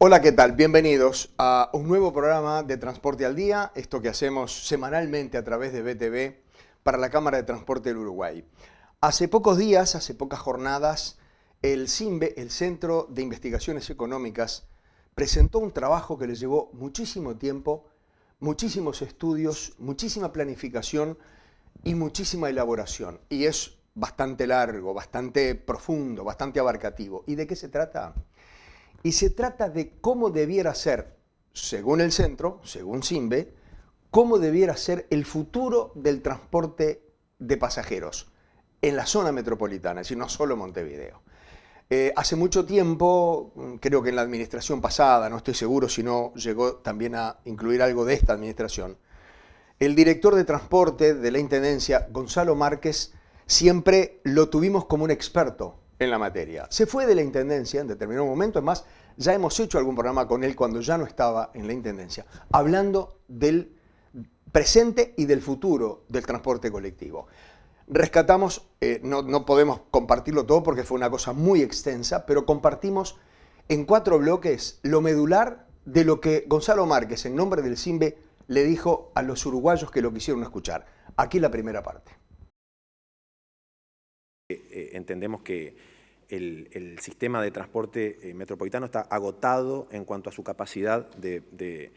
Hola, ¿qué tal? Bienvenidos a un nuevo programa de Transporte al Día, esto que hacemos semanalmente a través de BTV para la Cámara de Transporte del Uruguay. Hace pocos días, hace pocas jornadas, el CINVE, el Centro de Investigaciones Económicas, presentó un trabajo que le llevó muchísimo tiempo, muchísimos estudios, muchísima planificación y muchísima elaboración. Y es bastante largo, bastante profundo, bastante abarcativo. ¿Y de qué se trata? Y se trata de cómo debiera ser, según el centro, según CINVE, cómo debiera ser el futuro del transporte de pasajeros en la zona metropolitana, es decir, no solo Montevideo. Hace mucho tiempo, creo que en la administración pasada, no estoy seguro si no llegó también a incluir algo de esta administración, el director de transporte de la Intendencia, Gonzalo Márquez, siempre lo tuvimos como un experto en la materia. Se fue de la Intendencia en determinado momento, es más, ya hemos hecho algún programa con él cuando ya no estaba en la Intendencia, hablando del presente y del futuro del transporte colectivo. Rescatamos, no podemos compartirlo todo porque fue una cosa muy extensa, pero compartimos en 4 bloques lo medular de lo que Gonzalo Márquez, en nombre del CINVE, le dijo a los uruguayos que lo quisieron escuchar. Aquí la primera parte. Entendemos que el sistema de transporte metropolitano está agotado en cuanto a su capacidad de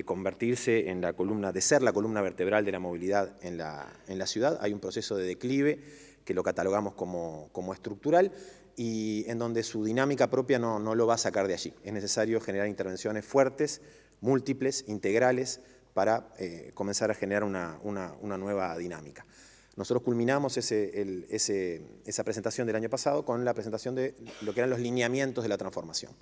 convertirse en la columna, de ser la columna vertebral de la movilidad en la ciudad. Hay un proceso de declive que lo catalogamos como estructural y en donde su dinámica propia no lo va a sacar de allí. Es necesario generar intervenciones fuertes, múltiples, integrales, para comenzar a generar una nueva dinámica. Nosotros culminamos esa presentación del año pasado con la presentación de lo que eran los lineamientos de la transformación.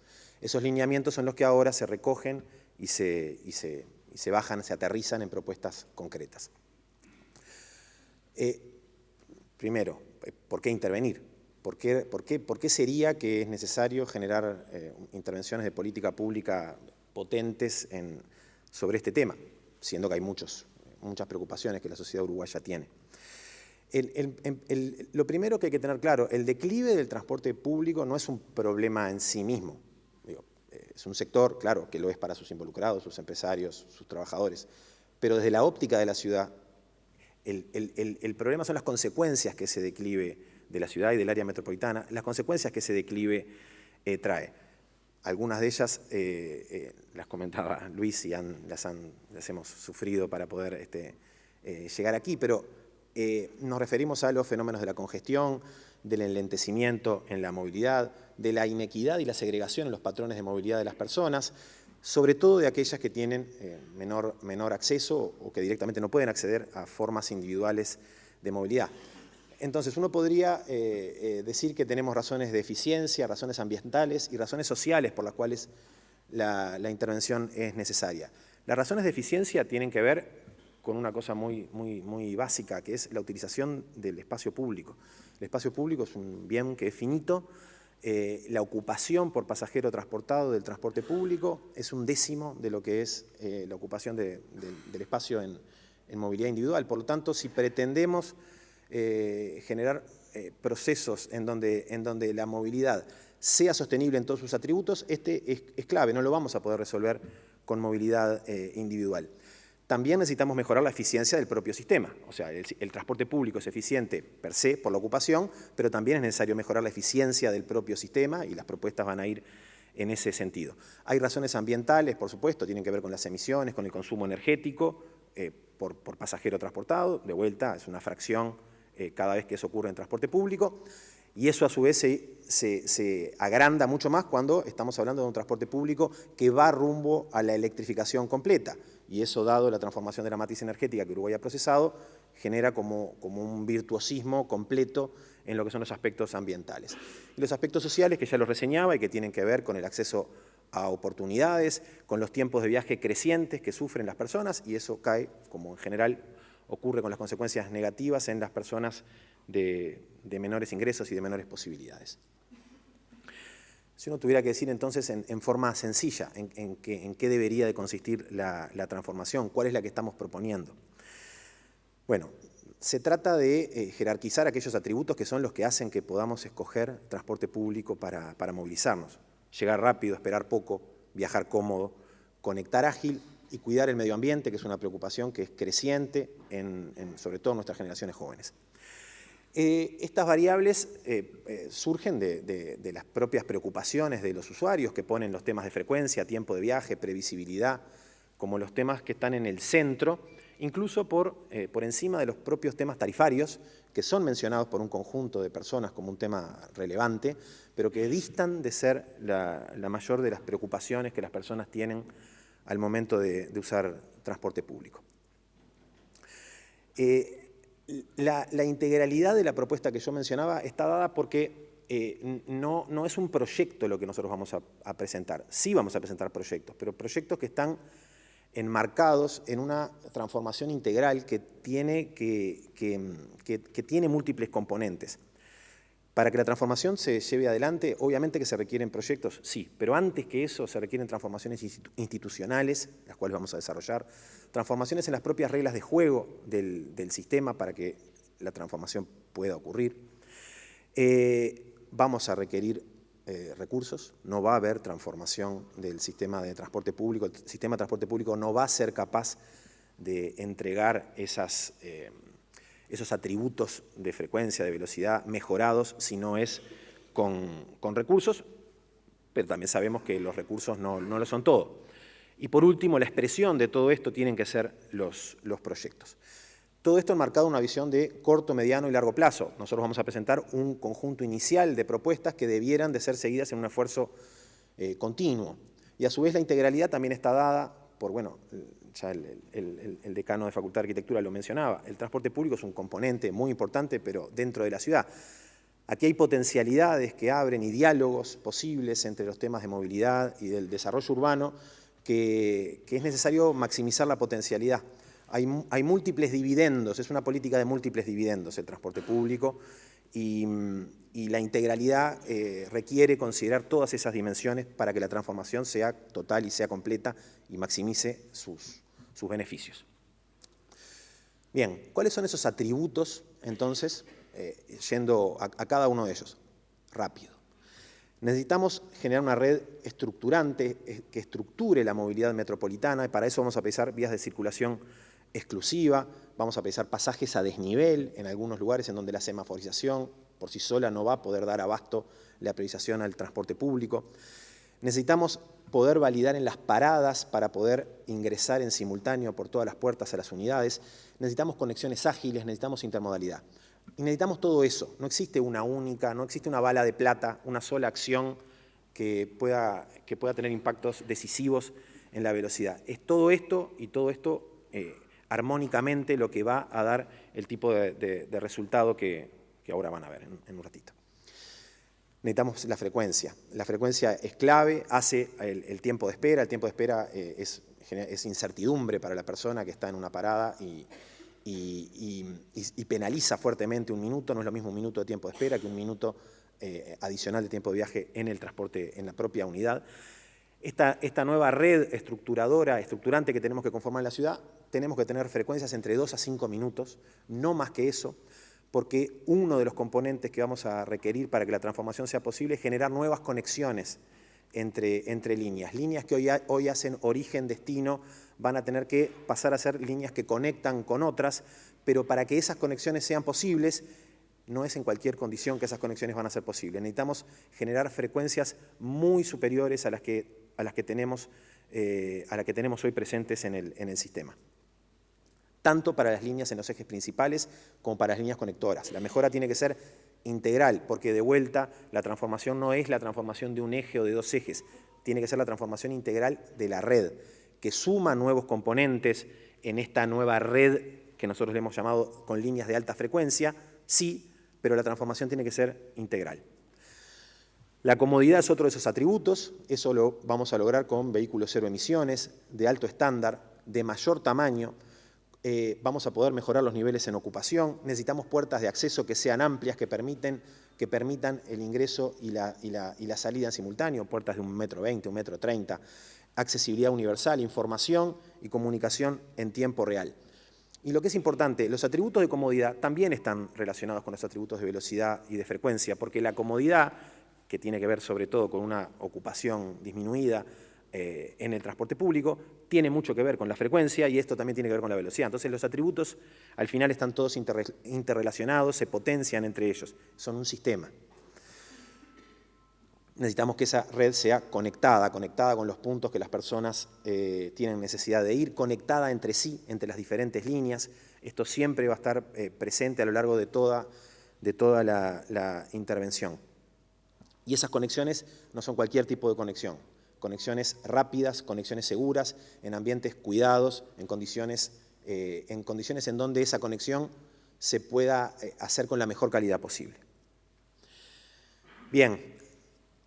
Esos lineamientos son los que ahora se recogen y se bajan, se aterrizan en propuestas concretas. Primero, ¿por qué intervenir? ¿Por qué sería que es necesario generar intervenciones de política pública potentes sobre este tema? Siendo que hay muchas preocupaciones que la sociedad uruguaya tiene. Lo primero que hay que tener claro, el declive del transporte público no es un problema en sí mismo. Es un sector, claro, que lo es para sus involucrados, sus empresarios, sus trabajadores, pero desde la óptica de la ciudad, el problema son las consecuencias que ese declive de la ciudad y del área metropolitana, las consecuencias que ese declive trae. Algunas de ellas las comentaba Luis y las hemos sufrido para poder llegar aquí, pero nos referimos a los fenómenos de la congestión, del enlentecimiento en la movilidad, de la inequidad y la segregación en los patrones de movilidad de las personas, sobre todo de aquellas que tienen menor acceso o que directamente no pueden acceder a formas individuales de movilidad. Entonces uno podría decir que tenemos razones de eficiencia, razones ambientales y razones sociales por las cuales la intervención es necesaria. Las razones de eficiencia tienen que ver con una cosa muy básica, que es la utilización del espacio público. El espacio público es un bien que es finito, la ocupación por pasajero transportado del transporte público es 1/10 de lo que es la ocupación del espacio en movilidad individual. Por lo tanto, si pretendemos generar procesos en donde la movilidad sea sostenible en todos sus atributos, es clave, no lo vamos a poder resolver con movilidad individual. También necesitamos mejorar la eficiencia del propio sistema. O sea, el transporte público es eficiente per se por la ocupación, pero también es necesario mejorar la eficiencia del propio sistema y las propuestas van a ir en ese sentido. Hay razones ambientales, por supuesto, tienen que ver con las emisiones, con el consumo energético por pasajero transportado. De vuelta, es una fracción cada vez que eso ocurre en transporte público. Y eso a su vez se agranda mucho más cuando estamos hablando de un transporte público que va rumbo a la electrificación completa. Y eso, dado la transformación de la matriz energética que Uruguay ha procesado, genera como un virtuosismo completo en lo que son los aspectos ambientales. Y los aspectos sociales, que ya los reseñaba y que tienen que ver con el acceso a oportunidades, con los tiempos de viaje crecientes que sufren las personas, y eso cae, como en general ocurre con las consecuencias negativas en las personas de menores ingresos y de menores posibilidades. Si uno tuviera que decir entonces en forma sencilla en qué debería de consistir la transformación, cuál es la que estamos proponiendo. Bueno, se trata de jerarquizar aquellos atributos que son los que hacen que podamos escoger transporte público para movilizarnos. Llegar rápido, esperar poco, viajar cómodo, conectar ágil y cuidar el medio ambiente, que es una preocupación que es creciente, sobre todo en nuestras generaciones jóvenes. Estas variables surgen de las propias preocupaciones de los usuarios que ponen los temas de frecuencia, tiempo de viaje, previsibilidad, como los temas que están en el centro, incluso por encima de los propios temas tarifarios, que son mencionados por un conjunto de personas como un tema relevante, pero que distan de ser la mayor de las preocupaciones que las personas tienen al momento de usar transporte público. La integralidad de la propuesta que yo mencionaba está dada porque no es un proyecto lo que nosotros vamos a presentar. Sí vamos a presentar proyectos, pero proyectos que están enmarcados en una transformación integral que tiene múltiples componentes. Para que la transformación se lleve adelante, obviamente que se requieren proyectos, sí, pero antes que eso se requieren transformaciones institucionales, las cuales vamos a desarrollar, transformaciones en las propias reglas de juego del sistema para que la transformación pueda ocurrir. Vamos a requerir recursos, no va a haber transformación del sistema de transporte público, el sistema de transporte público no va a ser capaz de entregar esos atributos de frecuencia, de velocidad mejorados si no es con recursos, pero también sabemos que los recursos no lo son todo. Y por último, la expresión de todo esto tienen que ser los proyectos. Todo esto enmarcado en una visión de corto, mediano y largo plazo. Nosotros vamos a presentar un conjunto inicial de propuestas que debieran de ser seguidas en un esfuerzo continuo. Y a su vez la integralidad también está dada por, bueno, ya el decano de Facultad de Arquitectura lo mencionaba, el transporte público es un componente muy importante, pero dentro de la ciudad. Aquí hay potencialidades que abren y diálogos posibles entre los temas de movilidad y del desarrollo urbano que es necesario maximizar la potencialidad. Hay múltiples dividendos, es una política de múltiples dividendos el transporte público y la integralidad requiere considerar todas esas dimensiones para que la transformación sea total y sea completa y maximice sus beneficios. Bien, ¿cuáles son esos atributos entonces? Yendo a cada uno de ellos, rápido. Necesitamos generar una red estructurante que estructure la movilidad metropolitana y para eso vamos a pensar vías de circulación exclusiva, vamos a pensar pasajes a desnivel en algunos lugares en donde la semaforización por sí sola no va a poder dar abasto la priorización al transporte público. Necesitamos poder validar en las paradas para poder ingresar en simultáneo por todas las puertas a las unidades. Necesitamos conexiones ágiles, necesitamos intermodalidad. Y necesitamos todo eso. No existe una única, no existe una bala de plata, una sola acción que pueda tener impactos decisivos en la velocidad. Es todo esto y todo esto armónicamente lo que va a dar el tipo de resultado que ahora van a ver en un ratito. Necesitamos la frecuencia. La frecuencia es clave, hace el tiempo de espera. El tiempo de espera es incertidumbre para la persona que está en una parada y penaliza fuertemente un minuto. No es lo mismo un minuto de tiempo de espera que un minuto adicional de tiempo de viaje en el transporte, en la propia unidad. Esta nueva red estructurante que tenemos que conformar en la ciudad, tenemos que tener frecuencias entre 2 a 5 minutos, no más que eso, porque uno de los componentes que vamos a requerir para que la transformación sea posible es generar nuevas conexiones entre líneas. Líneas que hoy hacen origen-destino van a tener que pasar a ser líneas que conectan con otras, pero para que esas conexiones sean posibles, no es en cualquier condición que esas conexiones van a ser posibles. Necesitamos generar frecuencias muy superiores a las que tenemos hoy presentes en el sistema. Tanto para las líneas en los ejes principales como para las líneas conectoras. La mejora tiene que ser integral, porque de vuelta la transformación no es la transformación de un eje o de 2 ejes, tiene que ser la transformación integral de la red, que suma nuevos componentes en esta nueva red que nosotros le hemos llamado con líneas de alta frecuencia, sí, pero la transformación tiene que ser integral. La comodidad es otro de esos atributos, eso lo vamos a lograr con vehículos cero emisiones, de alto estándar, de mayor tamaño. Vamos a poder mejorar los niveles en ocupación, necesitamos puertas de acceso que sean amplias, que permitan el ingreso y la salida en simultáneo, puertas de 1,20 m, 1,30 m, accesibilidad universal, información y comunicación en tiempo real. Y lo que es importante, los atributos de comodidad también están relacionados con los atributos de velocidad y de frecuencia, porque la comodidad, que tiene que ver sobre todo con una ocupación disminuida, en el transporte público, tiene mucho que ver con la frecuencia y esto también tiene que ver con la velocidad. Entonces los atributos al final están todos interrelacionados, se potencian entre ellos, son un sistema. Necesitamos que esa red sea conectada con los puntos que las personas tienen necesidad de ir, conectada entre sí, entre las diferentes líneas. Esto siempre va a estar presente a lo largo de toda la intervención. Y esas conexiones no son cualquier tipo de conexión. Conexiones rápidas, conexiones seguras, en ambientes cuidados, en condiciones en donde esa conexión se pueda hacer con la mejor calidad posible. Bien,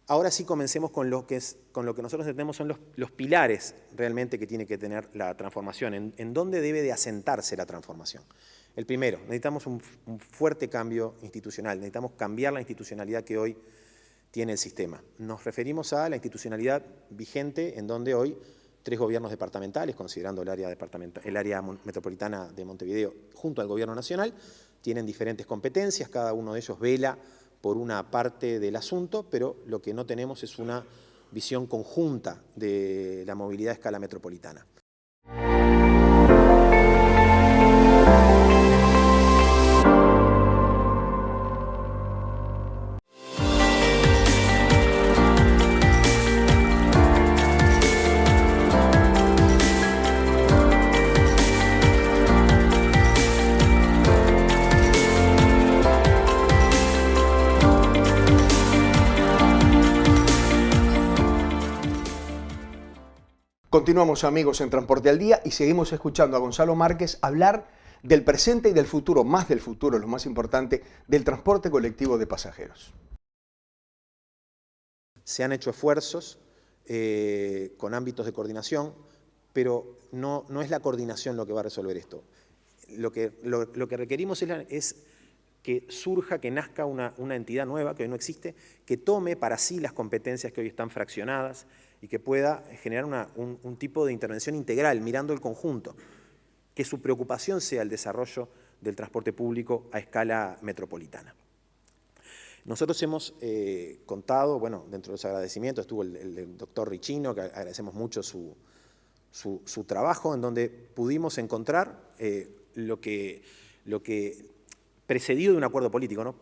ahora sí comencemos con lo que nosotros entendemos son los pilares realmente que tiene que tener la transformación, en dónde debe de asentarse la transformación. El primero, necesitamos un fuerte cambio institucional, necesitamos cambiar la institucionalidad que hoy tiene el sistema. Nos referimos a la institucionalidad vigente en donde hoy 3 gobiernos departamentales, considerando el área metropolitana de Montevideo junto al gobierno nacional, tienen diferentes competencias, cada uno de ellos vela por una parte del asunto, pero lo que no tenemos es una visión conjunta de la movilidad a escala metropolitana. Continuamos, amigos, en Transporte al Día y seguimos escuchando a Gonzalo Márquez hablar del presente y del futuro, más del futuro, lo más importante, del transporte colectivo de pasajeros. Se han hecho esfuerzos con ámbitos de coordinación, pero no es la coordinación lo que va a resolver esto. Lo que requerimos es que surja, que nazca una entidad nueva que hoy no existe, que tome para sí las competencias que hoy están fraccionadas y que pueda generar un tipo de intervención integral, mirando el conjunto, que su preocupación sea el desarrollo del transporte público a escala metropolitana. Nosotros hemos contado, bueno, dentro de los agradecimientos estuvo el doctor Richino, que agradecemos mucho su trabajo, en donde pudimos encontrar lo que precedido de un acuerdo político, ¿no?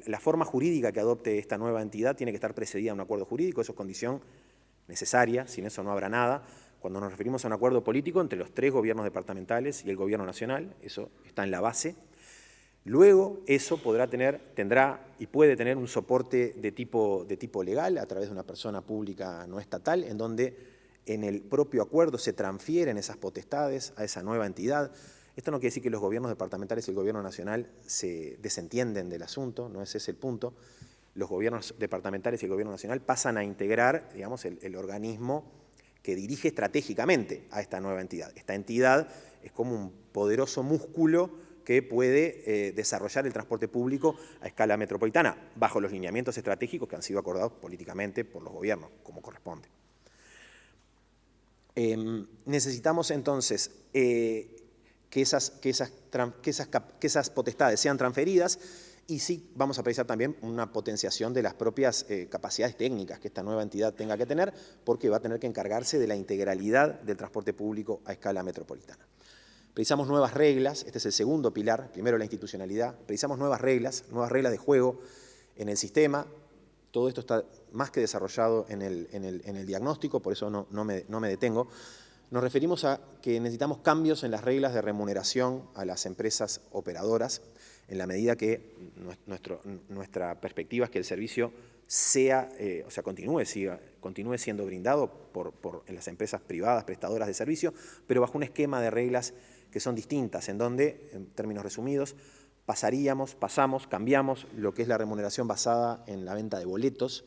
La forma jurídica que adopte esta nueva entidad tiene que estar precedida de un acuerdo jurídico, eso es condición necesaria, sin eso no habrá nada. Cuando nos referimos a un acuerdo político entre los 3 gobiernos departamentales y el gobierno nacional, eso está en la base. Luego eso tendrá y puede tener un soporte de tipo legal a través de una persona pública no estatal, en donde en el propio acuerdo se transfieren esas potestades a esa nueva entidad. Esto no quiere decir que los gobiernos departamentales y el gobierno nacional se desentienden del asunto, no ese es el punto. Los gobiernos departamentales y el gobierno nacional pasan a integrar, digamos, el organismo que dirige estratégicamente a esta nueva entidad. Esta entidad es como un poderoso músculo que puede desarrollar el transporte público a escala metropolitana, bajo los lineamientos estratégicos que han sido acordados políticamente por los gobiernos, como corresponde. Necesitamos entonces que esas potestades sean transferidas y sí vamos a precisar también una potenciación de las propias capacidades técnicas que esta nueva entidad tenga que tener, porque va a tener que encargarse de la integralidad del transporte público a escala metropolitana. Precisamos nuevas reglas, este es el segundo pilar, primero la institucionalidad, precisamos nuevas reglas de juego en el sistema. Todo esto está más que desarrollado en el diagnóstico, por eso no me detengo. Nos referimos a que necesitamos cambios en las reglas de remuneración a las empresas operadoras, en la medida que nuestra perspectiva es que el servicio continúe siendo brindado en las empresas privadas prestadoras de servicio, pero bajo un esquema de reglas que son distintas, en donde, en términos resumidos, cambiamos lo que es la remuneración basada en la venta de boletos.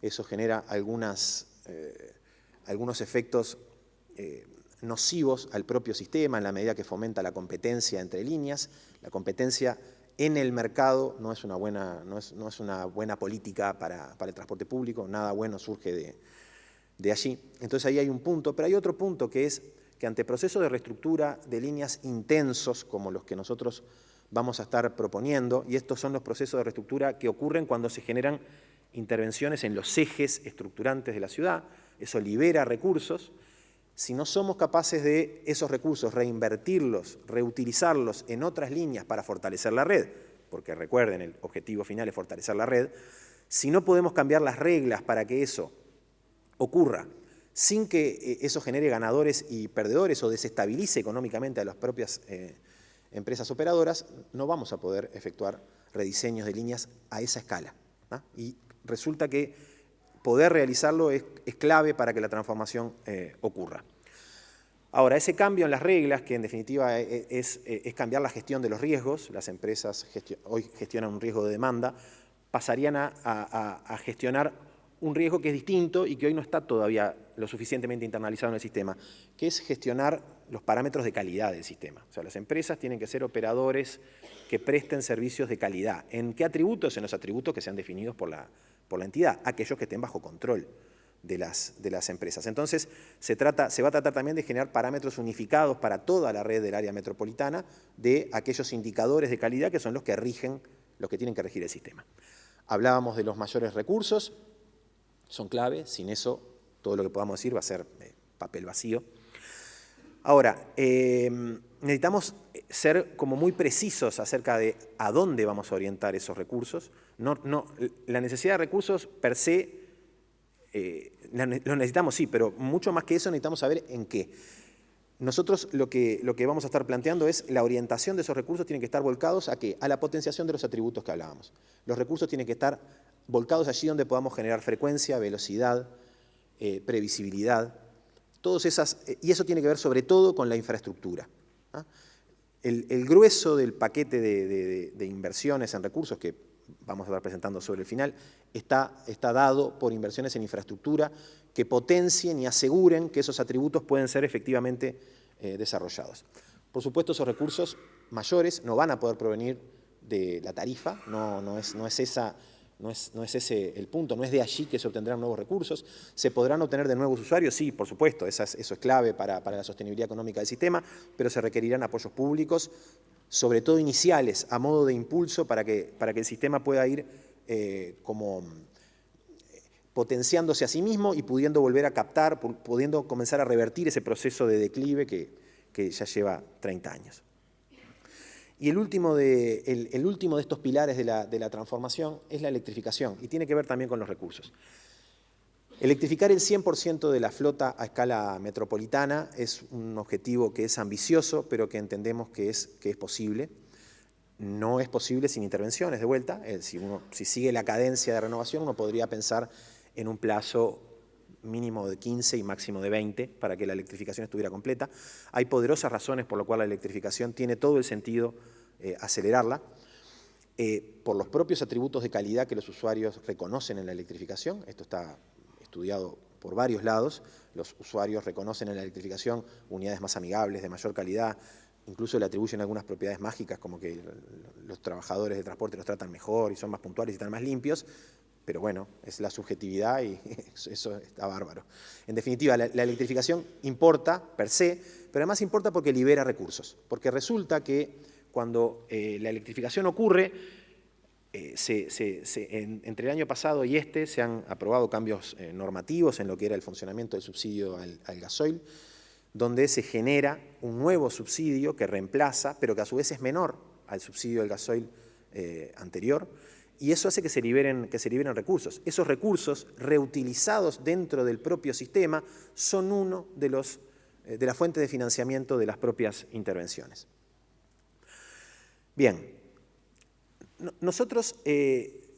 Eso genera algunos efectos nocivos al propio sistema en la medida que fomenta la competencia entre líneas. La competencia en el mercado no es una buena política para el transporte público, nada bueno surge de allí. Entonces ahí hay un punto, pero hay otro punto que es que ante procesos de reestructura de líneas intensos como los que nosotros vamos a estar proponiendo, y estos son los procesos de reestructura que ocurren cuando se generan intervenciones en los ejes estructurantes de la ciudad, eso libera recursos. Si no somos capaces de esos recursos reinvertirlos, reutilizarlos en otras líneas para fortalecer la red, porque recuerden, el objetivo final es fortalecer la red, si no podemos cambiar las reglas para que eso ocurra sin que eso genere ganadores y perdedores o desestabilice económicamente a las propias empresas operadoras, no vamos a poder efectuar rediseños de líneas a esa escala, ¿no? Y resulta que poder realizarlo es clave para que la transformación ocurra. Ahora, ese cambio en las reglas, que en definitiva es cambiar la gestión de los riesgos, las empresas hoy gestionan un riesgo de demanda, pasarían a gestionar un riesgo que es distinto y que hoy no está todavía lo suficientemente internalizado en el sistema, que es gestionar los parámetros de calidad del sistema. O sea, las empresas tienen que ser operadores que presten servicios de calidad. ¿En qué atributos? En los atributos que sean definidos por la entidad, aquellos que estén bajo control de las empresas. Entonces, se va a tratar también de generar parámetros unificados para toda la red del área metropolitana de aquellos indicadores de calidad que son los que rigen, los que tienen que regir el sistema. Hablábamos de los mayores recursos, son clave, sin eso todo lo que podamos decir va a ser papel vacío. Ahora, necesitamos ser como muy precisos acerca de a dónde vamos a orientar esos recursos. La necesidad de recursos per se, los necesitamos sí, pero mucho más que eso necesitamos saber en qué. Nosotros lo que vamos a estar planteando es la orientación de esos recursos tienen que estar volcados ¿a qué? A la potenciación de los atributos que hablábamos. Los recursos tienen que estar volcados allí donde podamos generar frecuencia, velocidad, previsibilidad, y eso tiene que ver sobre todo con la infraestructura, ¿ah? El grueso del paquete de inversiones en recursos que vamos a estar presentando sobre el final está dado por inversiones en infraestructura que potencien y aseguren que esos atributos pueden ser efectivamente desarrollados. Por supuesto, esos recursos mayores no van a poder provenir de la tarifa, no es ese el punto, no es de allí que se obtendrán nuevos recursos. ¿Se podrán obtener de nuevos usuarios? Sí, por supuesto, eso es clave para la sostenibilidad económica del sistema, pero se requerirán apoyos públicos, sobre todo iniciales, a modo de impulso para que el sistema pueda ir como potenciándose a sí mismo y pudiendo volver a captar, pudiendo comenzar a revertir ese proceso de declive que ya lleva 30 años. Y el último de estos pilares de la transformación es la electrificación, y tiene que ver también con los recursos. Electrificar el 100% de la flota a escala metropolitana es un objetivo que es ambicioso, pero que entendemos que es posible. No es posible sin intervenciones, de vuelta. Si sigue la cadencia de renovación, uno podría pensar en un plazo mínimo de 15 y máximo de 20 para que la electrificación estuviera completa. Hay poderosas razones por las cuales la electrificación tiene todo el sentido acelerarla, por los propios atributos de calidad que los usuarios reconocen en la electrificación. Esto está estudiado por varios lados. Los usuarios reconocen en la electrificación unidades más amigables, de mayor calidad, incluso le atribuyen algunas propiedades mágicas como que los trabajadores de transporte los tratan mejor y son más puntuales y están más limpios. Pero bueno, es la subjetividad y eso está bárbaro. En definitiva, la electrificación importa per se, pero además importa porque libera recursos. Porque resulta que cuando la electrificación ocurre, entre el año pasado y se han aprobado cambios normativos en lo que era el funcionamiento del subsidio al gasoil, donde se genera un nuevo subsidio que reemplaza, pero que a su vez es menor al subsidio del gasoil anterior. Y eso hace que se liberen recursos. Esos recursos reutilizados dentro del propio sistema son uno de la fuente de financiamiento de las propias intervenciones. Bien, nosotros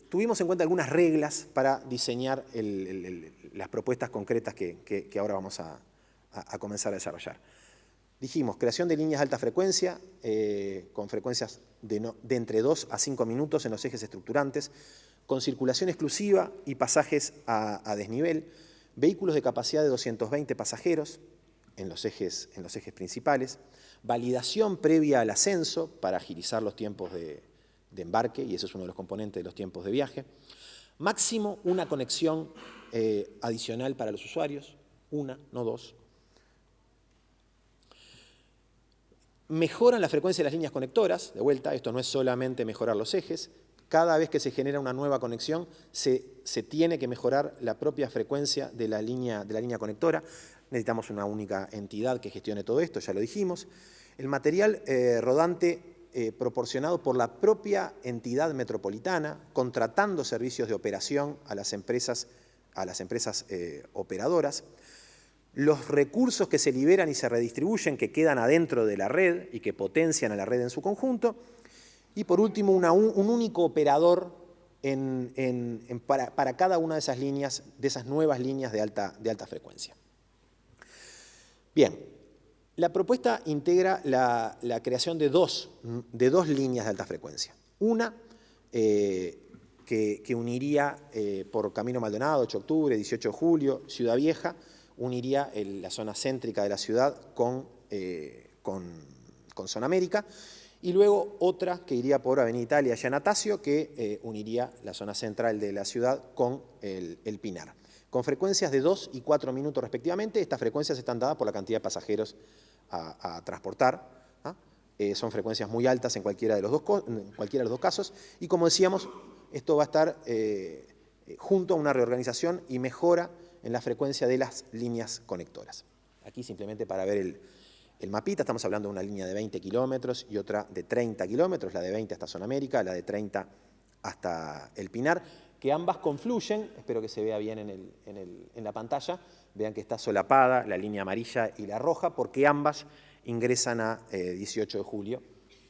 tuvimos en cuenta algunas reglas para diseñar las propuestas concretas que ahora vamos a comenzar a desarrollar. Dijimos, creación de líneas de alta frecuencia, con frecuencias de entre 2 a 5 minutos en los ejes estructurantes, con circulación exclusiva y pasajes a desnivel, vehículos de capacidad de 220 pasajeros en los ejes principales, validación previa al ascenso para agilizar los tiempos de embarque, y ese es uno de los componentes de los tiempos de viaje, máximo una conexión adicional para los usuarios, una, no dos. Mejoran la frecuencia de las líneas conectoras, de vuelta, esto no es solamente mejorar los ejes, cada vez que se genera una nueva conexión, se tiene que mejorar la propia frecuencia de la línea conectora. Necesitamos una única entidad que gestione todo esto, ya lo dijimos. El material rodante proporcionado por la propia entidad metropolitana, contratando servicios de operación a las empresas operadoras. Los recursos que se liberan y se redistribuyen, que quedan adentro de la red y que potencian a la red en su conjunto. Y por último, un único operador para cada una de esas líneas, de esas nuevas líneas de alta frecuencia. Bien, la propuesta integra la creación de dos líneas de alta frecuencia. Una que uniría por Camino Maldonado, 8 de octubre, 18 de julio, Ciudad Vieja, uniría la zona céntrica de la ciudad con Zona América. Y luego otra que iría por Avenida Italia y Anastasio, que uniría la zona central de la ciudad con el Pinar. Con frecuencias de 2 y 4 minutos respectivamente. Estas frecuencias están dadas por la cantidad de pasajeros a transportar. Son frecuencias muy altas en cualquiera de los dos casos. Y como decíamos, esto va a estar junto a una reorganización y mejora en la frecuencia de las líneas conectoras. Aquí simplemente para ver el mapita, estamos hablando de una línea de 20 kilómetros y otra de 30 kilómetros, la de 20 hasta Zona América, la de 30 hasta el Pinar, que ambas confluyen, espero que se vea bien en la pantalla, vean que está solapada la línea amarilla y la roja, porque ambas ingresan a 18 de julio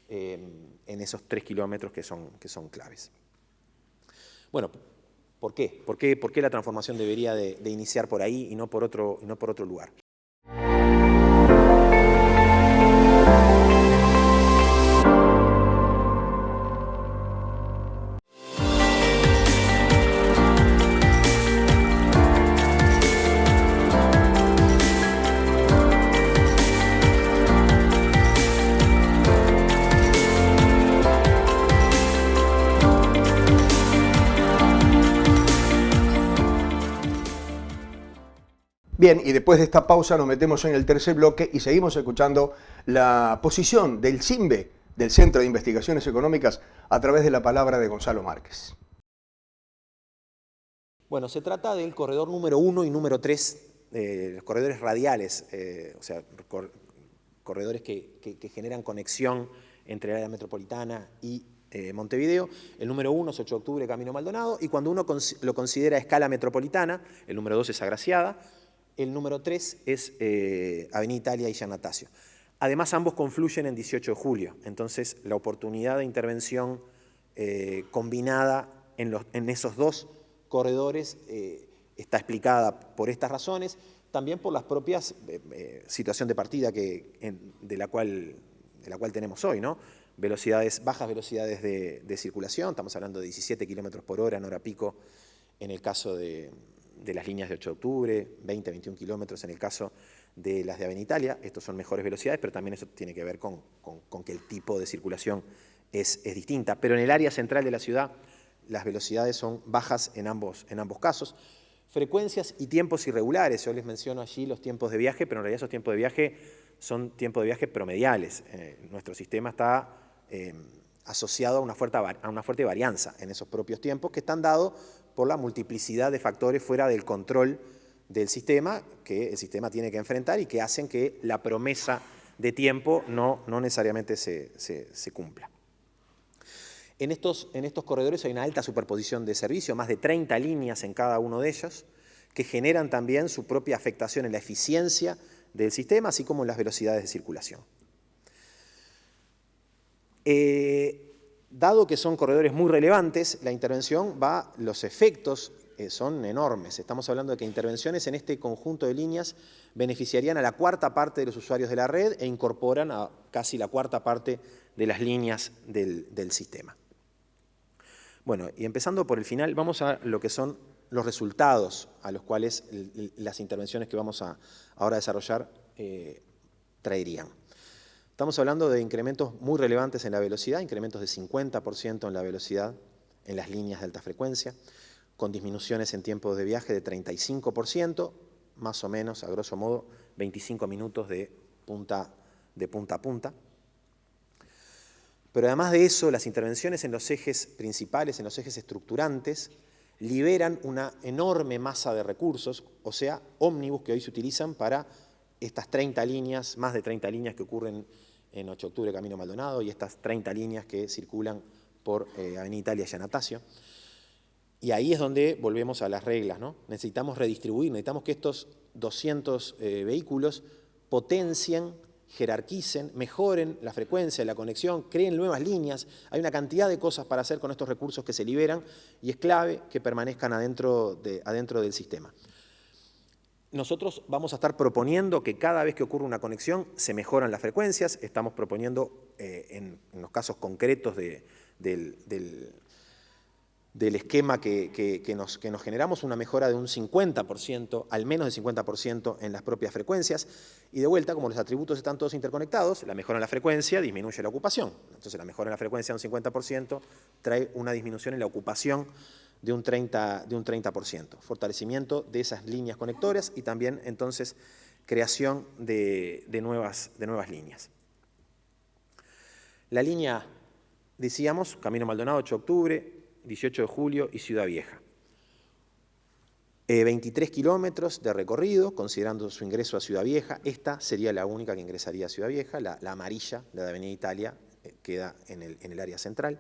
en esos 3 kilómetros que son claves. Bueno, ¿por qué? ¿Por qué la transformación debería de iniciar por ahí y no por otro lugar? Bien, y después de esta pausa nos metemos en el tercer bloque y seguimos escuchando la posición del CIMBE, del Centro de Investigaciones Económicas, a través de la palabra de Gonzalo Márquez. Bueno, se trata del corredor número 1 y número 3, los corredores radiales, o sea, corredores que generan conexión entre el área metropolitana y Montevideo. El número 1 es 8 de octubre, Camino Maldonado, y cuando uno lo considera a escala metropolitana, el número 2 es Agraciada, el número 3 es Avenida Italia y Anastasio. Además, ambos confluyen en 18 de julio, entonces la oportunidad de intervención combinada en esos dos corredores está explicada por estas razones, también por las propias situación de partida de la cual tenemos hoy, ¿no? Bajas velocidades de circulación, estamos hablando de 17 kilómetros por hora en hora pico en el caso de las líneas de 8 de octubre, 20, 21 kilómetros en el caso de las de Avenida Italia. Estos son mejores velocidades, pero también eso tiene que ver con que el tipo de circulación es distinta. Pero en el área central de la ciudad las velocidades son bajas en ambos casos. Frecuencias y tiempos irregulares. Yo les menciono allí los tiempos de viaje, pero en realidad esos tiempos de viaje son tiempos de viaje promediales. Nuestro sistema está asociado a una fuerte varianza en esos propios tiempos que están dados por la multiplicidad de factores fuera del control del sistema que el sistema tiene que enfrentar y que hacen que la promesa de tiempo no necesariamente se cumpla. En estos corredores hay una alta superposición de servicio, más de 30 líneas en cada uno de ellos, que generan también su propia afectación en la eficiencia del sistema, así como en las velocidades de circulación. Dado que son corredores muy relevantes, la intervención los efectos son enormes. Estamos hablando de que intervenciones en este conjunto de líneas beneficiarían a la cuarta parte de los usuarios de la red e incorporan a casi la cuarta parte de las líneas del sistema. Bueno, y empezando por el final, vamos a lo que son los resultados a los cuales las intervenciones que vamos ahora a desarrollar traerían. Estamos hablando de incrementos muy relevantes en la velocidad, incrementos de 50% en la velocidad en las líneas de alta frecuencia, con disminuciones en tiempos de viaje de 35%, más o menos, a grosso modo, 25 minutos de punta a punta. Pero además de eso, las intervenciones en los ejes principales, en los ejes estructurantes, liberan una enorme masa de recursos, o sea, ómnibus que hoy se utilizan para estas 30 líneas, más de 30 líneas que ocurren en 8 de octubre Camino Maldonado y estas 30 líneas que circulan por Avenida Italia y Yanatacio. Y ahí es donde volvemos a las reglas, ¿no? Necesitamos redistribuir, necesitamos que estos 200 vehículos potencien, jerarquicen, mejoren la frecuencia, la conexión, creen nuevas líneas. Hay una cantidad de cosas para hacer con estos recursos que se liberan y es clave que permanezcan adentro del sistema. Nosotros vamos a estar proponiendo que cada vez que ocurre una conexión se mejoran las frecuencias. Estamos proponiendo en los casos concretos del esquema que nos generamos una mejora de un 50%, al menos de 50% en las propias frecuencias. Y de vuelta, como los atributos están todos interconectados, la mejora en la frecuencia disminuye la ocupación. Entonces la mejora en la frecuencia de un 50% trae una disminución en la ocupación de un 30%. Fortalecimiento de esas líneas conectoras y también entonces creación de nuevas líneas. La línea, decíamos, Camino Maldonado, 8 de octubre, 18 de julio y Ciudad Vieja. 23 kilómetros de recorrido, considerando su ingreso a Ciudad Vieja. Esta sería la única que ingresaría a Ciudad Vieja, la amarilla, la de Avenida Italia, queda en el área central.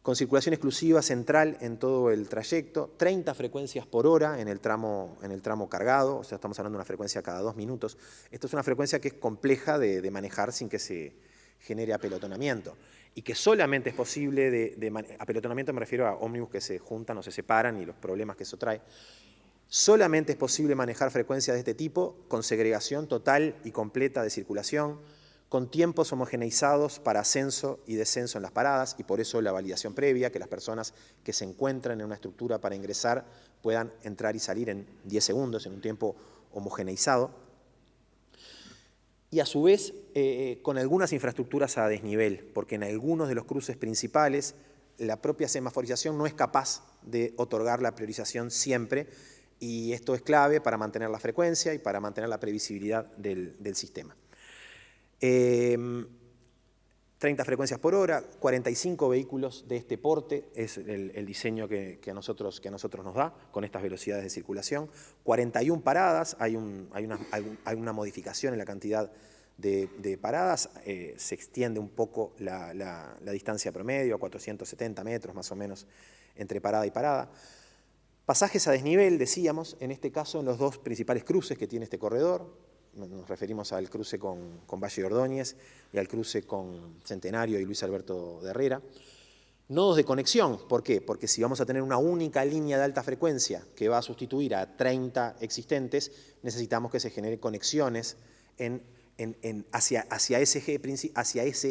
Con circulación exclusiva central en todo el trayecto, 30 frecuencias por hora en el tramo cargado, o sea, estamos hablando de una frecuencia cada 2 minutos. Esto es una frecuencia que es compleja de manejar sin que se genere apelotonamiento y que solamente es posible apelotonamiento me refiero a ómnibus que se juntan o se separan y los problemas que eso trae. Solamente es posible manejar frecuencias de este tipo con segregación total y completa de circulación, con tiempos homogeneizados para ascenso y descenso en las paradas, y por eso la validación previa, que las personas que se encuentran en una estructura para ingresar puedan entrar y salir en 10 segundos, en un tiempo homogeneizado. Y a su vez, con algunas infraestructuras a desnivel, porque en algunos de los cruces principales la propia semaforización no es capaz de otorgar la priorización siempre, y esto es clave para mantener la frecuencia y para mantener la previsibilidad del sistema. 30 frecuencias por hora, 45 vehículos de este porte, es el diseño que a nosotros nos da, con estas velocidades de circulación. 41 paradas, hay una modificación en la cantidad de paradas, se extiende un poco la distancia promedio, a 470 metros más o menos entre parada y parada. Pasajes a desnivel, decíamos, en este caso en los 2 principales cruces que tiene este corredor. Nos referimos al cruce con Valle de Ordóñez y al cruce con Centenario y Luis Alberto de Herrera. Nodos de conexión, ¿por qué? Porque si vamos a tener una única línea de alta frecuencia que va a sustituir a 30 existentes, necesitamos que se generen conexiones hacia ese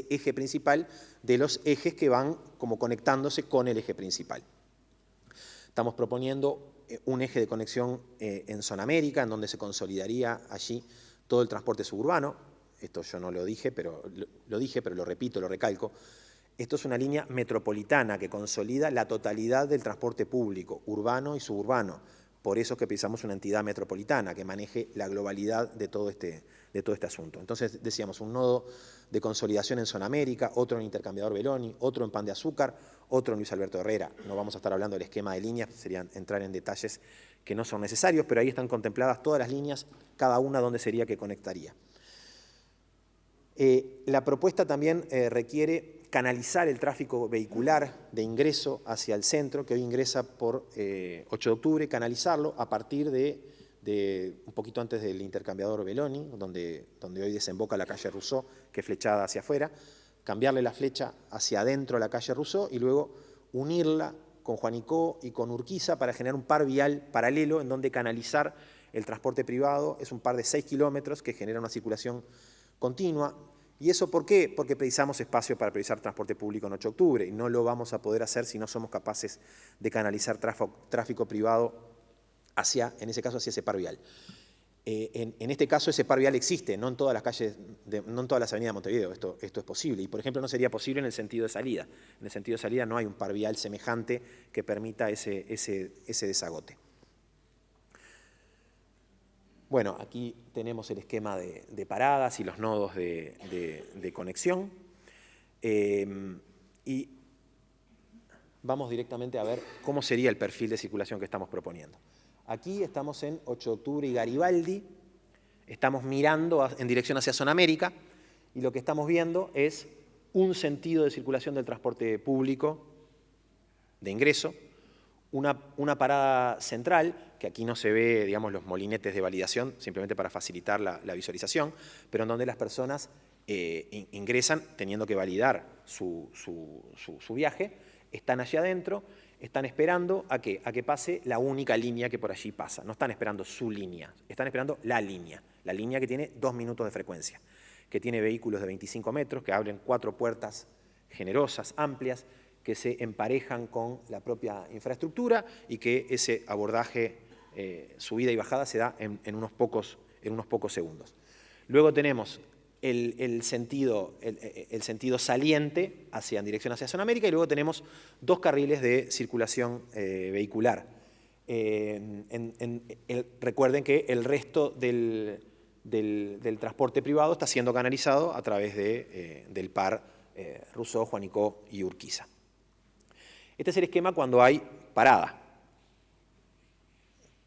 eje principal de los ejes que van como conectándose con el eje principal. Estamos proponiendo un eje de conexión en Zona América, en donde se consolidaría allí todo el transporte suburbano. Esto yo no lo dije, pero lo repito, lo recalco. Esto es una línea metropolitana que consolida la totalidad del transporte público, urbano y suburbano. Por eso es que precisamos una entidad metropolitana que maneje la globalidad de todo este asunto. Entonces, decíamos, un nodo de consolidación en Zona América, otro en Intercambiador Beloni, otro en Pan de Azúcar, otro en Luis Alberto Herrera. No vamos a estar hablando del esquema de líneas, serían entrar en detalles que no son necesarios, pero ahí están contempladas todas las líneas, cada una donde sería que conectaría. La propuesta también requiere canalizar el tráfico vehicular de ingreso hacia el centro, que hoy ingresa por 8 de octubre, canalizarlo a partir de un poquito antes del Intercambiador Beloni, donde hoy desemboca la calle Rousseau, que es flechada hacia afuera, cambiarle la flecha hacia adentro de la calle Rousseau y luego unirla con Juanicó y con Urquiza para generar un par vial paralelo en donde canalizar el transporte privado. Es un par de 6 kilómetros que genera una circulación continua. ¿Y eso por qué? Porque precisamos espacio para priorizar transporte público en 8 de octubre y no lo vamos a poder hacer si no somos capaces de canalizar tráfico privado en ese caso, hacia ese par vial. En este caso, ese par vial existe, no en todas las calles, no en todas las avenidas de Montevideo, esto es posible. Y, por ejemplo, no sería posible en el sentido de salida. En el sentido de salida no hay un par vial semejante que permita ese desagote. Bueno, aquí tenemos el esquema de paradas y los nodos de conexión. Y vamos directamente a ver cómo sería el perfil de circulación que estamos proponiendo. Aquí estamos en 8 de octubre y Garibaldi, estamos mirando en dirección hacia Zona América y lo que estamos viendo es un sentido de circulación del transporte público de ingreso, una parada central, que aquí no se ve, digamos, los molinetes de validación, simplemente para facilitar la visualización, pero en donde las personas ingresan teniendo que validar su viaje, están allí adentro, están esperando a que pase la única línea que por allí pasa. No están esperando su línea, están esperando la línea que tiene 2 minutos de frecuencia, que tiene vehículos de 25 metros, que abren 4 puertas generosas, amplias, que se emparejan con la propia infraestructura y que ese abordaje, subida y bajada, se da en unos pocos segundos. Luego tenemos el sentido saliente en dirección hacia Zona América y luego tenemos 2 carriles de circulación vehicular. Recuerden que el resto del transporte privado está siendo canalizado a través del par Rousseau, Juanico y Urquiza. Este es el esquema cuando hay parada.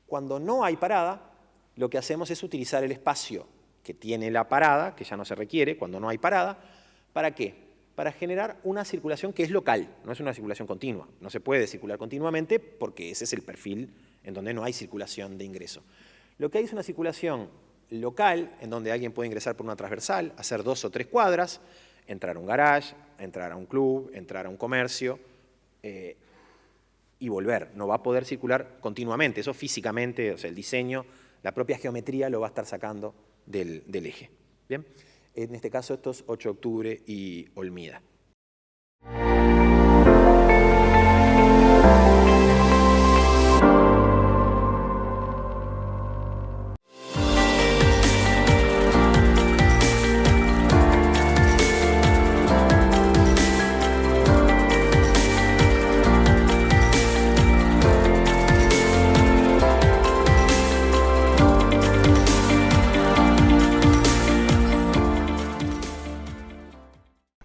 Cuando no hay parada, lo que hacemos es utilizar el espacio que tiene la parada, que ya no se requiere cuando no hay parada. ¿Para qué? Para generar una circulación que es local, no es una circulación continua. No se puede circular continuamente porque ese es el perfil en donde no hay circulación de ingreso. Lo que hay es una circulación local, en donde alguien puede ingresar por una transversal, hacer 2 o 3 cuadras, entrar a un garage, entrar a un club, entrar a un comercio, y volver. No va a poder circular continuamente. Eso físicamente, o sea, el diseño, la propia geometría lo va a estar sacando del eje. ¿Bien? En este caso, esto es 8 de octubre y Olmida.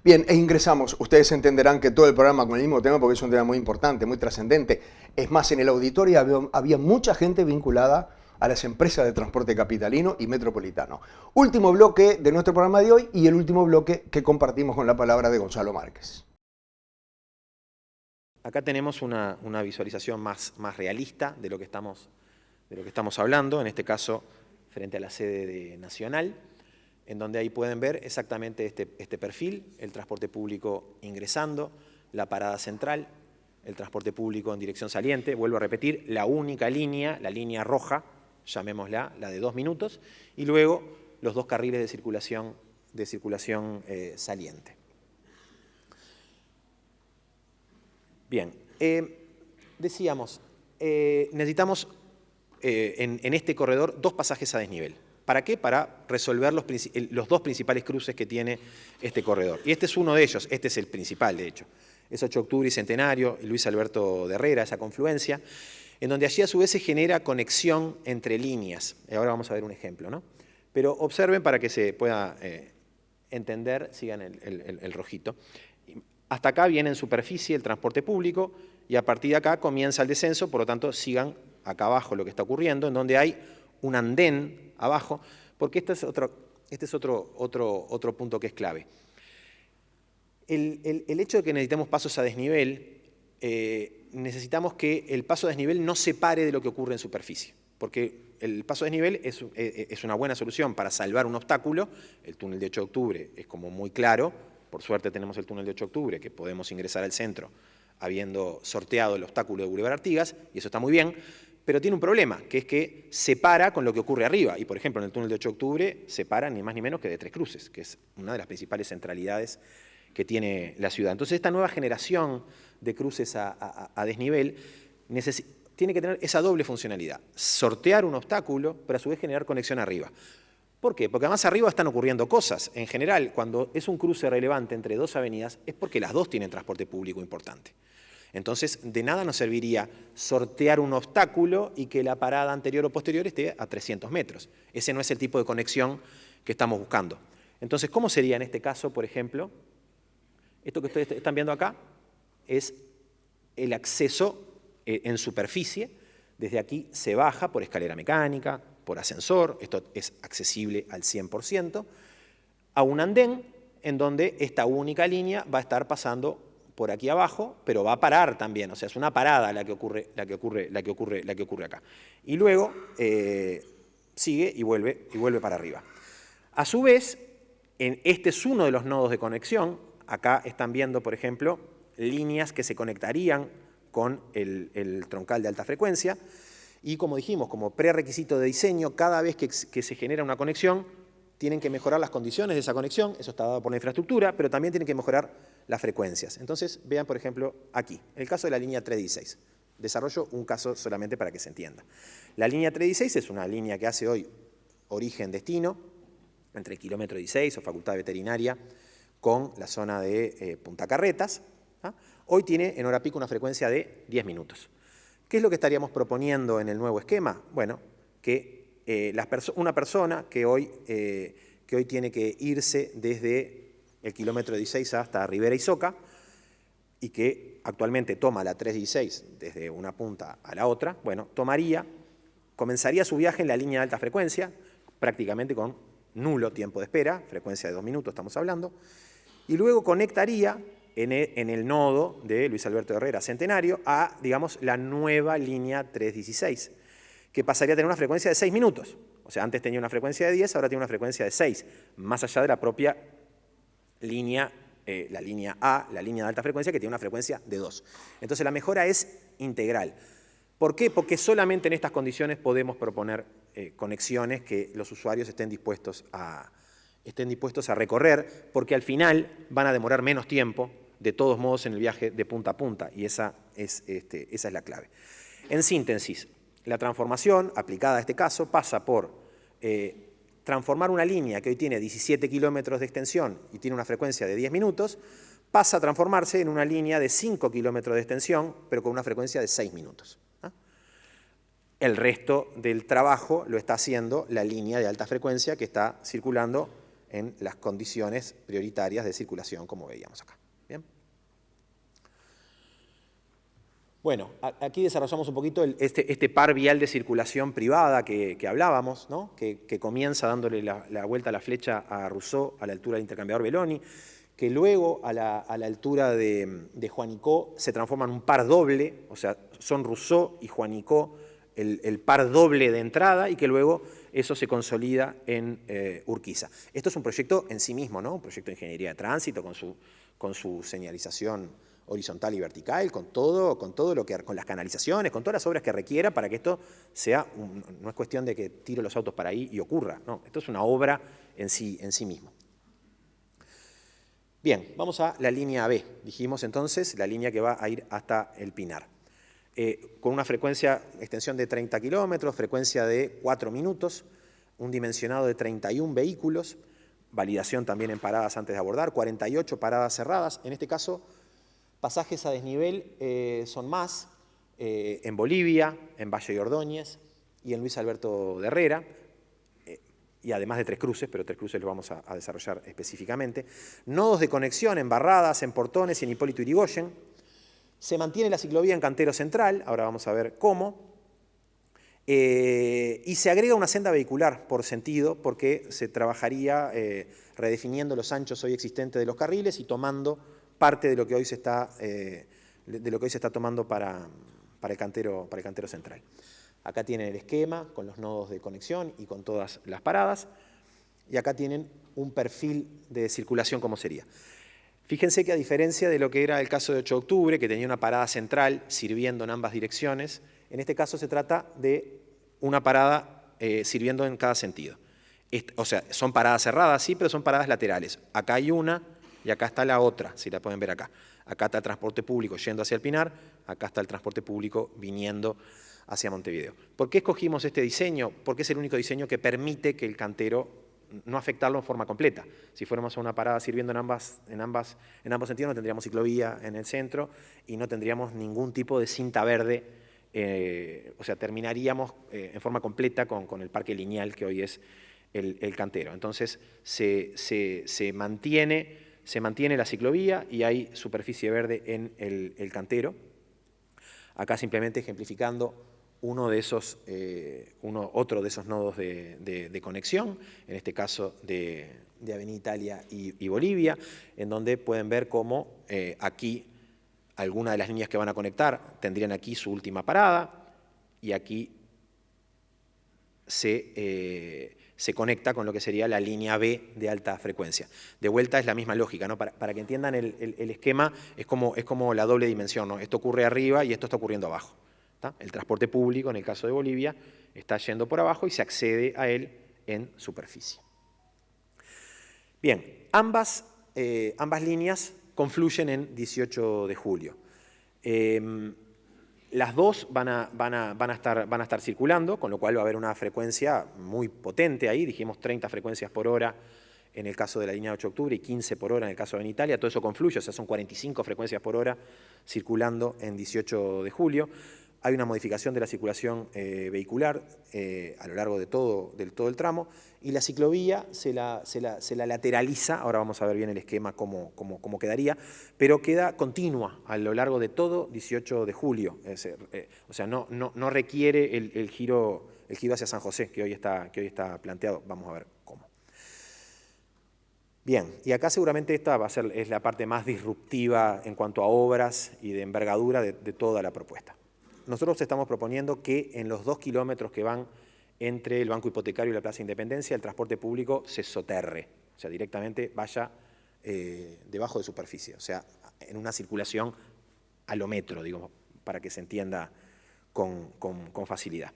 Bien, e ingresamos. Ustedes entenderán que todo el programa con el mismo tema porque es un tema muy importante, muy trascendente. Es más, en el auditorio había mucha gente vinculada a las empresas de transporte capitalino y metropolitano. Último bloque de nuestro programa de hoy y el último bloque que compartimos con la palabra de Gonzalo Márquez. Acá tenemos una visualización más realista de lo que estamos hablando, en este caso frente a la sede de Nacional, en donde ahí pueden ver exactamente este perfil, el transporte público ingresando, la parada central, el transporte público en dirección saliente, vuelvo a repetir, la única línea, la línea roja, llamémosla, la de 2 minutos, y luego los 2 carriles de circulación saliente. Bien, decíamos, necesitamos en este corredor 2 pasajes a desnivel. ¿Para qué? Para resolver los 2 principales cruces que tiene este corredor. Y este es uno de ellos, este es el principal, de hecho. Es 8 de octubre y Centenario, y Luis Alberto de Herrera, esa confluencia, en donde allí a su vez se genera conexión entre líneas. Ahora vamos a ver un ejemplo, ¿no? Pero observen para que se pueda entender, sigan el rojito. Hasta acá viene en superficie el transporte público y a partir de acá comienza el descenso, por lo tanto sigan acá abajo lo que está ocurriendo, en donde hay un andén abajo, porque este es otro punto que es clave. El hecho de que necesitemos pasos a desnivel, necesitamos que el paso a desnivel no se pare de lo que ocurre en superficie, porque el paso a desnivel es una buena solución para salvar un obstáculo. El túnel de 8 de octubre es como muy claro, por suerte tenemos el túnel de 8 de octubre, que podemos ingresar al centro habiendo sorteado el obstáculo de Boulevard Artigas, y eso está muy bien, pero tiene un problema, que es que se para con lo que ocurre arriba. Y, por ejemplo, en el túnel de 8 de octubre se para ni más ni menos que de 3 cruces, que es una de las principales centralidades que tiene la ciudad. Entonces, esta nueva generación de cruces a desnivel tiene que tener esa doble funcionalidad. Sortear un obstáculo, pero a su vez generar conexión arriba. ¿Por qué? Porque además arriba están ocurriendo cosas. En general, cuando es un cruce relevante entre 2 avenidas, es porque las 2 tienen transporte público importante. Entonces, de nada nos serviría sortear un obstáculo y que la parada anterior o posterior esté a 300 metros. Ese no es el tipo de conexión que estamos buscando. Entonces, ¿cómo sería en este caso, por ejemplo, Esto que ustedes están viendo acá es el acceso en superficie. Desde aquí se baja por escalera mecánica, por ascensor, esto es accesible al 100%, a un andén en donde esta única línea va a estar pasando por aquí abajo, pero va a parar también, o sea, es una parada la que ocurre acá. Y luego sigue y vuelve para arriba. A su vez, este es uno de los nodos de conexión. Acá están viendo, por ejemplo, líneas que se conectarían con el troncal de alta frecuencia. Y como dijimos, como prerequisito de diseño, cada vez que se genera una conexión, tienen que mejorar las condiciones de esa conexión, eso está dado por la infraestructura, pero también tienen que mejorar las frecuencias. Entonces, vean, por ejemplo, aquí, el caso de la línea 316. Desarrollo un caso solamente para que se entienda. La línea 316 es una línea que hace hoy origen-destino, entre el kilómetro 16 o Facultad de Veterinaria, con la zona de Punta Carretas. Hoy tiene en hora pico una frecuencia de 10 minutos. ¿Qué es lo que estaríamos proponiendo en el nuevo esquema? Bueno, que una persona que hoy tiene que irse desde el kilómetro 16 hasta Rivera y Soca, y que actualmente toma la 316 desde una punta a la otra, bueno, comenzaría su viaje en la línea de alta frecuencia, prácticamente con nulo tiempo de espera, frecuencia de 2 minutos estamos hablando, y luego conectaría en el nodo de Luis Alberto Herrera Centenario a, digamos, la nueva línea 316, que pasaría a tener una frecuencia de 6 minutos. O sea, antes tenía una frecuencia de 10, ahora tiene una frecuencia de 6, más allá de la propia línea, la línea A, la línea de alta frecuencia, que tiene una frecuencia de 2. Entonces la mejora es integral. ¿Por qué? Porque solamente en estas condiciones podemos proponer conexiones que los usuarios estén dispuestos a recorrer, porque al final van a demorar menos tiempo, de todos modos, en el viaje de punta a punta, y esa es la clave. En síntesis, la transformación aplicada a este caso pasa por transformar una línea que hoy tiene 17 kilómetros de extensión y tiene una frecuencia de 10 minutos, pasa a transformarse en una línea de 5 kilómetros de extensión, pero con una frecuencia de 6 minutos. El resto del trabajo lo está haciendo la línea de alta frecuencia que está circulando en las condiciones prioritarias de circulación, como veíamos acá. ¿Bien? Bueno, aquí desarrollamos un poquito este par vial de circulación privada que hablábamos, ¿no? que comienza dándole la vuelta a la flecha a Rousseau a la altura del intercambiador Belloni, que luego a la altura de Juanicó se transforma en un par doble, o sea, son Rousseau y Juanicó el par doble de entrada, y que luego eso se consolida en Urquiza. Esto es un proyecto en sí mismo, ¿no? Un proyecto de ingeniería de tránsito con su señalización horizontal y vertical, con las canalizaciones, con todas las obras que requiera para que esto sea, no es cuestión de que tiro los autos para ahí y ocurra, no, esto es una obra en sí mismo. Bien, vamos a la línea B, dijimos entonces, la línea que va a ir hasta el Pinar. Con una extensión de 30 kilómetros, frecuencia de 4 minutos, un dimensionado de 31 vehículos, validación también en paradas antes de abordar, 48 paradas cerradas. En este caso, pasajes a desnivel son más en Bolivia, en Valle de Ordóñez y en Luis Alberto de Herrera, y además de Tres Cruces, pero Tres Cruces lo vamos a desarrollar específicamente. Nodos de conexión en Barradas, en Portones y en Hipólito Yrigoyen. Se mantiene la ciclovía en Cantero Central, ahora vamos a ver cómo, y se agrega una senda vehicular por sentido, porque se trabajaría redefiniendo los anchos hoy existentes de los carriles y tomando parte de lo que hoy se está, tomando para el cantero central. Acá tienen el esquema con los nodos de conexión y con todas las paradas, y acá tienen un perfil de circulación como sería. Fíjense que a diferencia de lo que era el caso de 8 de octubre, que tenía una parada central sirviendo en ambas direcciones, en este caso se trata de una parada sirviendo en cada sentido. O sea, son paradas cerradas, sí, pero son paradas laterales. Acá hay una y acá está la otra, si la pueden ver acá. Acá está el transporte público yendo hacia el Pinar, acá está el transporte público viniendo hacia Montevideo. ¿Por qué escogimos este diseño? Porque es el único diseño que permite que el cantero no afectarlo en forma completa. Si fuéramos a una parada sirviendo en ambos sentidos, no tendríamos ciclovía en el centro y no tendríamos ningún tipo de cinta verde, o sea, terminaríamos en forma completa con el parque lineal que hoy es el cantero. Entonces, se mantiene se mantiene la ciclovía y hay superficie verde en el cantero. Acá simplemente ejemplificando otro de esos nodos de conexión, en este caso de Avenida Italia y Bolivia, en donde pueden ver cómo aquí algunas de las líneas que van a conectar tendrían aquí su última parada y aquí se conecta con lo que sería la línea B de alta frecuencia. De vuelta es la misma lógica, ¿no? Para que entiendan el esquema, es como la doble dimensión, ¿no? Esto ocurre arriba y esto está ocurriendo abajo. ¿Tá? El transporte público, en el caso de Bolivia, está yendo por abajo y se accede a él en superficie. Bien, ambas líneas confluyen en 18 de julio. Las dos van a estar circulando, con lo cual va a haber una frecuencia muy potente ahí, dijimos 30 frecuencias por hora en el caso de la línea 8 de octubre y 15 por hora en el caso de Avenida Italia, todo eso confluye, o sea, son 45 frecuencias por hora circulando en 18 de julio. Hay una modificación de la circulación vehicular a lo largo de todo el tramo y la ciclovía se la lateraliza, ahora vamos a ver bien el esquema cómo quedaría, pero queda continua a lo largo de todo 18 de julio, o sea, no requiere el giro hacia San José que hoy está planteado, vamos a ver cómo. Bien, y acá seguramente esta es la parte más disruptiva en cuanto a obras y de envergadura de toda la propuesta. Nosotros estamos proponiendo que en los 2 kilómetros que van entre el Banco Hipotecario y la Plaza Independencia, el transporte público se soterre, o sea, directamente vaya debajo de superficie, o sea, en una circulación a lo metro, digamos, para que se entienda con facilidad.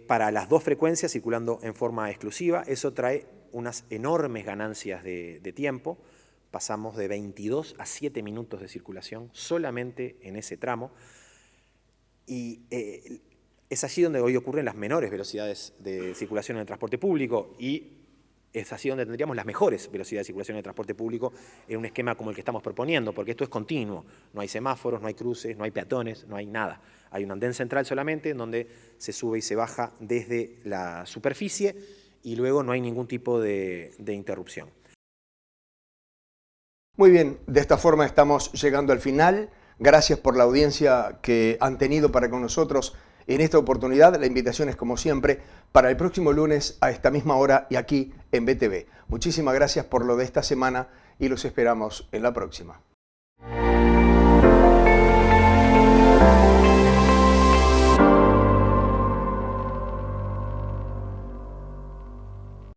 Para las dos frecuencias circulando en forma exclusiva, eso trae unas enormes ganancias de tiempo. Pasamos de 22 a 7 minutos de circulación solamente en ese tramo y es allí donde hoy ocurren las menores velocidades de circulación en el transporte público y es así donde tendríamos las mejores velocidades de circulación en el transporte público en un esquema como el que estamos proponiendo, porque esto es continuo, no hay semáforos, no hay cruces, no hay peatones, no hay nada. Hay un andén central solamente en donde se sube y se baja desde la superficie y luego no hay ningún tipo de interrupción. Muy bien, de esta forma estamos llegando al final. Gracias por la audiencia que han tenido para con nosotros en esta oportunidad. La invitación es, como siempre, para el próximo lunes a esta misma hora y aquí en BTV. Muchísimas gracias por lo de esta semana y los esperamos en la próxima.